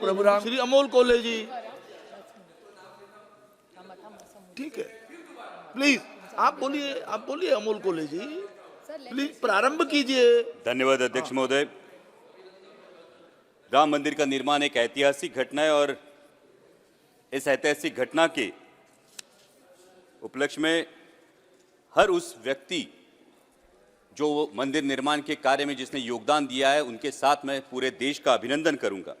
प्रभुराम श्री अमोल कोल्हे जी, ठीक है, प्लीज आप बोलिए अमोल कोल्हे जी, प्लीज प्रारंभ कीजिए। धन्यवाद अध्यक्ष महोदय। राम मंदिर का निर्माण एक ऐतिहासिक घटना है और इस ऐतिहासिक घटना के उपलक्ष्य में हर उस व्यक्ति जो मंदिर निर्माण के कार्य में जिसने योगदान दिया है उनके साथ मैं पूरे देश का अभिनंदन करूंगा।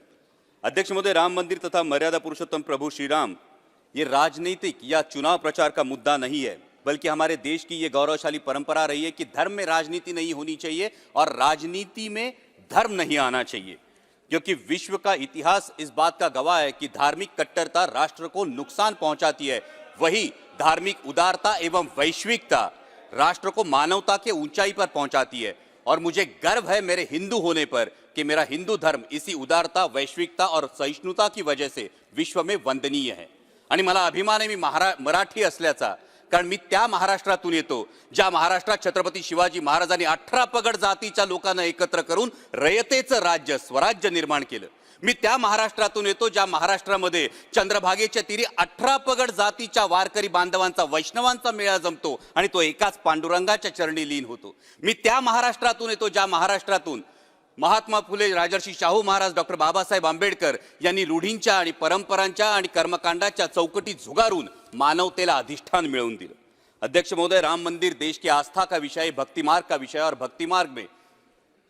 अध्यक्ष महोदय, राम मंदिर तथा मर्यादा पुरुषोत्तम प्रभु श्री राम ये राजनीतिक या चुनाव प्रचार का मुद्दा नहीं है, बल्कि हमारे देश की ये गौरवशाली परंपरा रही है कि धर्म में राजनीति नहीं होनी चाहिए और राजनीति में धर्म नहीं आना चाहिए, क्योंकि विश्व का इतिहास इस बात का गवाह है कि धार्मिक कट्टरता राष्ट्र को नुकसान पहुंचाती है, वही धार्मिक उदारता एवं वैश्विकता राष्ट्र को मानवता के ऊंचाई पर पहुंचाती है। और मुझे गर्व है मेरे हिंदू होने पर कि मेरा हिंदू धर्म इसी उदारता, वैश्विकता और सहिष्णुता की वजह से विश्व में वंदनीय है। आणि मला अभिमान आहे मी मराठी असल्याचा, कारण मी त्या महाराष्ट्रातून येतो ज्या महाराष्ट्रात छत्रपती शिवाजी महाराजांनी 18 पगड जातीच्या लोकांना एकत्र करून रयतेचं राज्य, स्वराज्य निर्माण केलं। मी त्या महाराष्ट्रातून येतो ज्या महाराष्ट्रामध्ये चंद्रभागेच्या तीरी 18 पगड जातीच्या वारकरी बांधवांचा, वैष्णवांचा मेळा जमतो आणि तो एकाच पांडुरंगाच्या चरणी लीन होतो। मी त्या महाराष्ट्रातून येतो ज्या महाराष्ट्रातून महात्मा फुले, राजर्षी शाहू महाराज, डॉक्टर बाबासाहेब आंबेडकर यांनी रूढींच्या आणि परंपरांच्या आणि कर्मकांडाच्या चौकटी झुगारून मानवतेला अधिष्ठान मिळवून दिलं। अध्यक्ष महोदय, राम मंदिर देश की आस्था का विषय, भक्ति मार्ग का विषय, और भक्ति मार्ग में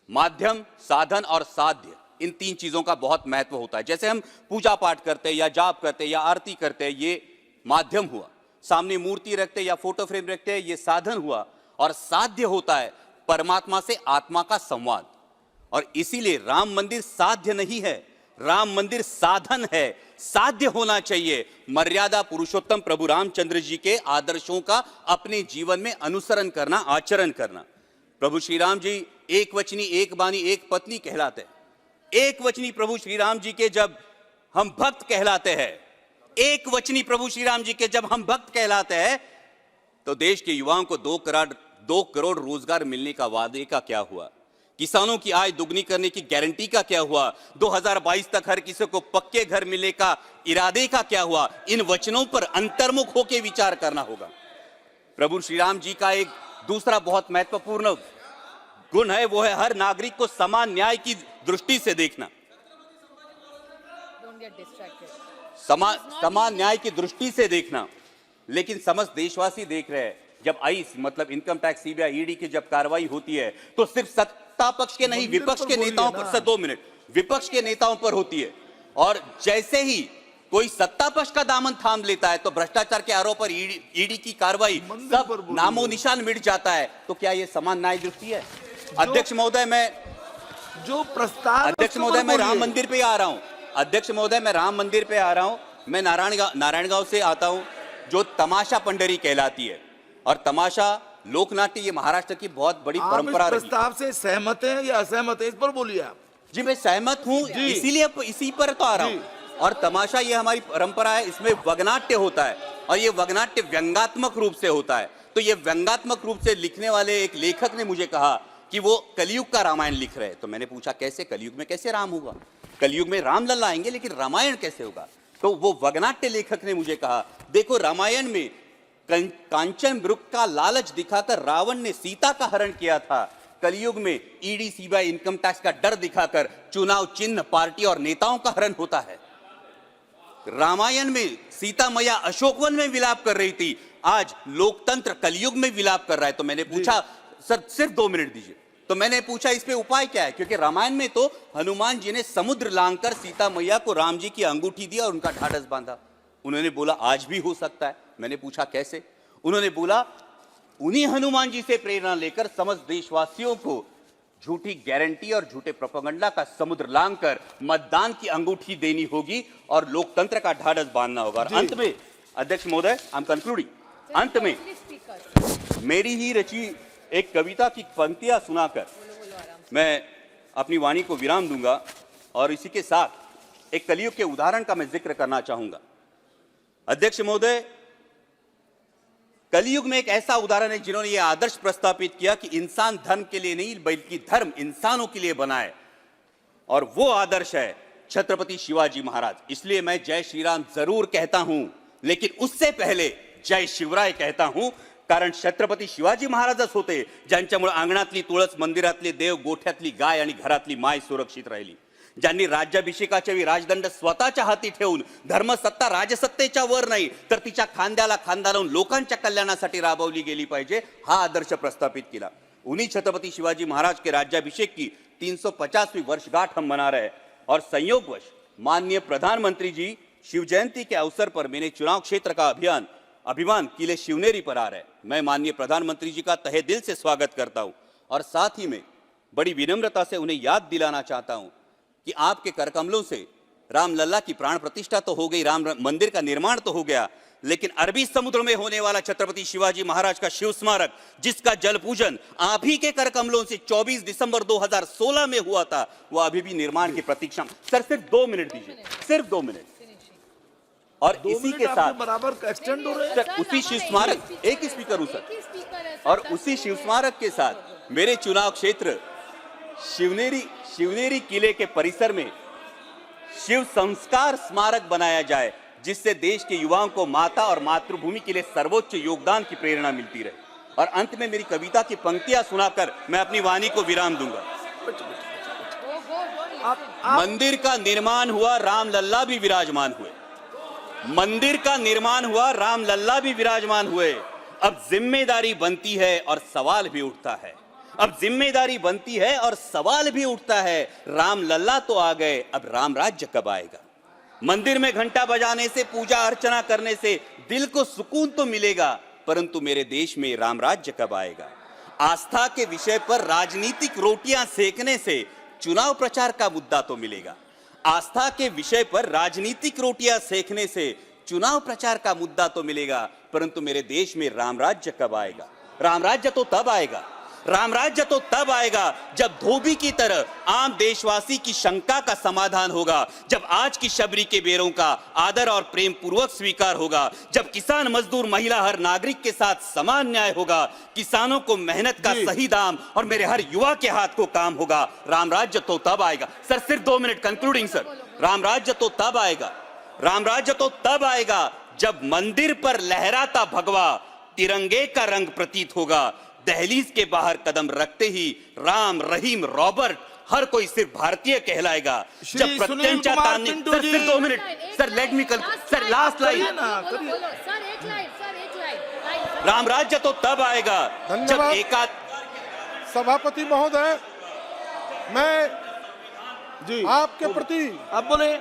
माध्यम, साधन और साध्य, इन 3 चीजों का बहुत महत्व होता है। जैसे हम पूजा पाठ करते हैं या जाप करते हैं या आरती करते हैं, ये माध्यम हुआ, सामने मूर्ति रखते हैं या फोटो फ्रेम रखते हैं, ये साधन हुआ, और साध्य होता है परमात्मा से आत्मा का संवाद। और इसीलिए राम मंदिर साध्य नहीं है, राम मंदिर साधन है। साध्य होना चाहिए मर्यादा पुरुषोत्तम प्रभु रामचंद्र जी के आदर्शों का अपने जीवन में अनुसरण करना, आचरण करना। प्रभु श्री राम जी एक वचनी, एक बानी, एक पत्नी कहलाते हैं। एक वचनी प्रभु श्री राम जी के जब हम भक्त कहलाते हैं, एक वचनी प्रभु श्री राम जी के जब हम भक्त कहलाते हैं, तो देश के युवाओं को 2 करोड़ रोजगार मिलने का वादे का क्या हुआ, किसानों की आय दुगनी करने की गारंटी का क्या हुआ, 2022 तक हर किसी को पक्के घर मिलने का इरादे का क्या हुआ। इन वचनों पर अंतर्मुख होकर विचार करना होगा। प्रभु श्री राम जी का एक दूसरा बहुत महत्वपूर्ण गुण है, वो है हर नागरिक को समान न्याय की दृष्टि से देखना। समान न्याय की दृष्टि से देखना। लेकिन समस्त देशवासी देख रहे हैं, जब आईस मतलब इनकम टैक्स, सीबीआई, ईडी की जब कार्रवाई होती है तो सिर्फ सत्ता पक्ष के नहीं, विपक्ष के नेताओं पर, सर 2 मिनट, विपक्ष के नेताओं पर होती है। और जैसे ही कोई सत्ता पक्ष का दामन थाम लेता है तो भ्रष्टाचार के आरोप पर ईडी की कार्रवाई, सब नामो निशान मिट जाता है। तो क्या ये समान न्याय दृष्टि है? अध्यक्ष महोदय, मैं जो प्रस्ताव, अध्यक्ष महोदय मैं राम मंदिर पे आ रहा हूं। अध्यक्ष महोदय मैं राम मंदिर पे आ रहा हूं। मैं नारायणगांव से आता हूं, जो तमाशा पंडरी कहलाती है। और तमाशा लोकनाट्य ये महाराष्ट्र की बहुत बड़ी परंपरा रही। प्रस्ताव से सहमत हैं या असहमत हैं, इस पर बोलिए आप। जी मैं सहमत हूं, इसीलिए इसी पर तो आ रहा हूं। और तमाशा ये हमारी परंपरा है, इसमें वगनाट्य होता है और ये वगनाट्य व्यंगात्मक रूप से होता है। तो ये व्यंगात्मक रूप से लिखने वाले एक लेखक ने मुझे कहा कि वो कलयुग का रामायण लिख रहे हैं। तो मैंने पूछा कैसे, कलयुग में कैसे राम होगा? कलयुग में राम लल्ला आएंगे लेकिन रामायण कैसे होगा? तो वो वगनाट्य लेखक ने मुझे कहा, देखो रामायण में कांचन वृक्ष का लालच दिखाकर रावण ने सीता का हरण किया था। कलयुग में ईडी, सीबीआई, इनकम टैक्स का डर दिखाकर चुनाव चिन्ह, पार्टी और नेताओं का हरण होता है। रामायण में सीता मैया अशोकवन में विलाप कर रही थी, आज लोकतंत्र कलयुग में विलाप कर रहा है। तो मैंने पूछा, सर सिर्फ 2 मिनट दीजिए। तो मैंने पूछा इस पे उपाय क्या है, क्योंकि रामायण में तो हनुमान जी ने समुद्र लांघकर सीता मैया को राम जी की अंगूठी दी और उनका ढाढ़स बांधा। उन्होंने बोला आज भी हो सकता है। मैंने पूछा कैसे? उन्होंने बोला उन्हीं हनुमान जी से प्रेरणा लेकर समस्त देशवासियों को झूठी गारंटी और झूठे प्रोपेगेंडा का समुद्र लांघकर मतदान की अंगूठी देनी होगी और लोकतंत्र का ढाढ़स बांधना होगा। और अंत में अध्यक्ष महोदय, आई एम कंक्लूडिंग, अंत में मेरी ही रची एक कविता की पंक्तियां सुनाकर मैं अपनी वाणी को विराम दूंगा। और इसी के साथ एक कलयुग के उदाहरण का मैं जिक्र करना चाहूंगा। अध्यक्ष महोदय, कलयुग में एक ऐसा उदाहरण है जिन्होंने यह आदर्श प्रस्तावित किया कि इंसान धर्म के लिए नहीं बल्कि धर्म इंसानों के लिए बना है। और वो आदर्श है छत्रपति शिवाजी महाराज। इसलिए मैं जय श्री राम जरूर कहता हूं, लेकिन उससे पहले जय शिवराय कहता हूं, कारण छत्रपती शिवाजी महाराजच होते ज्यांच्यामुळे अंगणातली तुळस, मंदिरातले देव, गोठ्यातली गाय आणि घरातली माय सुरक्षित राहिली, ज्यांनी राज्याभिषेकाच्या वेळी राजदंड स्वतःच्या हाती ठेवून धर्मसत्ता राजसत्तेच्या वर नाही तर तिच्या खांद्याला खांदा लावून लोकांच्या कल्याणासाठी राबवली गेली पाहिजे, हा आदर्श प्रस्थापित केला। उन्हीं छत्रपति शिवाजी महाराज के राज्याभिषेक की 350वीं वर्षगांठ हम मना रहे हैं और संयोगवश माननीय प्रधानमंत्री जी शिव जयंती के अवसर पर मेरे चुनाव क्षेत्र का अभिमान किले शिवनेरी पर आ रहा है। मैं माननीय प्रधानमंत्री जी का तहे दिल से स्वागत करता हूं और साथ ही में बड़ी विनम्रता से उन्हें याद दिलाना चाहता हूं कि आपके करकमलों से रामलला की प्राण प्रतिष्ठा तो हो गई, राम मंदिर का निर्माण तो हो गया, लेकिन अरबी समुद्र में होने वाला छत्रपति शिवाजी महाराज का शिव स्मारक, जिसका जल पूजन आप ही के करकमलों से 24 दिसंबर 2016 में हुआ था, वो अभी भी निर्माण की प्रतीक्षा। सर सिर्फ 2 मिनट दीजिए, सिर्फ 2 मिनट। और इसी के साथ बराबर एक्सटेंड हो रहे हैं सर, उसी शिव स्मारक, एक ही स्पीकर हूं सर, और उसी शिव स्मारक के साथ मेरे चुनाव क्षेत्र शिवनेरी किले के परिसर में शिव संस्कार स्मारक बनाया जाए, जिससे देश के युवाओं को माता और मातृभूमि के लिए सर्वोच्च योगदान की प्रेरणा मिलती रहे। और अंत में मेरी कविता की पंक्तियां सुनाकर मैं अपनी वाणी को विराम दूंगा। मंदिर का निर्माण हुआ, राम लल्ला भी विराजमान हुए। मंदिर का निर्माण हुआ, राम लल्ला भी विराजमान हुए। अब जिम्मेदारी बनती है और सवाल भी उठता है, अब जिम्मेदारी बनती है और सवाल भी उठता है, राम लल्ला तो आ गए, अब राम राज्य कब आएगा? मंदिर में घंटा बजाने से, पूजा अर्चना करने से दिल को सुकून तो मिलेगा, परंतु मेरे देश में राम राज्य कब आएगा? आस्था के विषय पर राजनीतिक रोटियां सेकने से चुनाव प्रचार का मुद्दा तो मिलेगा। आस्था के विषय पर राजनीतिक रोटियां सेकने से चुनाव प्रचार का मुद्दा तो मिलेगा, परंतु मेरे देश में राम राज्य कब आएगा? राम राज्य तो तब आएगा, राम राज्य तो तब आएगा जब धोबी की तरह आम देशवासी की शंका का समाधान होगा, जब आज की शबरी के बेरों का आदर और प्रेम पूर्वक स्वीकार होगा, जब किसान, मजदूर, महिला, हर नागरिक के साथ समान न्याय होगा, किसानों को मेहनत का सही दाम और मेरे हर युवा के हाथ को काम होगा। राम राज्य तो तब आएगा। सर सिर्फ 2 मिनट कंक्लूडिंग सर। राम राज्य तो तब आएगा, राम राज्य तो तब आएगा जब मंदिर पर लहराता भगवा तिरंगे का रंग प्रतीत होगा। दहलीज के बाहर कदम रखते ही राम, रहीम, रॉबर्ट हर कोई सिर्फ भारतीय कहलाएगा। जब प्रत्यंचा तानी, सर सिर्फ 2 minute sir, let me sir, last line. Ram राज्य तो तब आएगा जब एकाध। सभापति महोदय, मैं जी आपके प्रति आप बोले।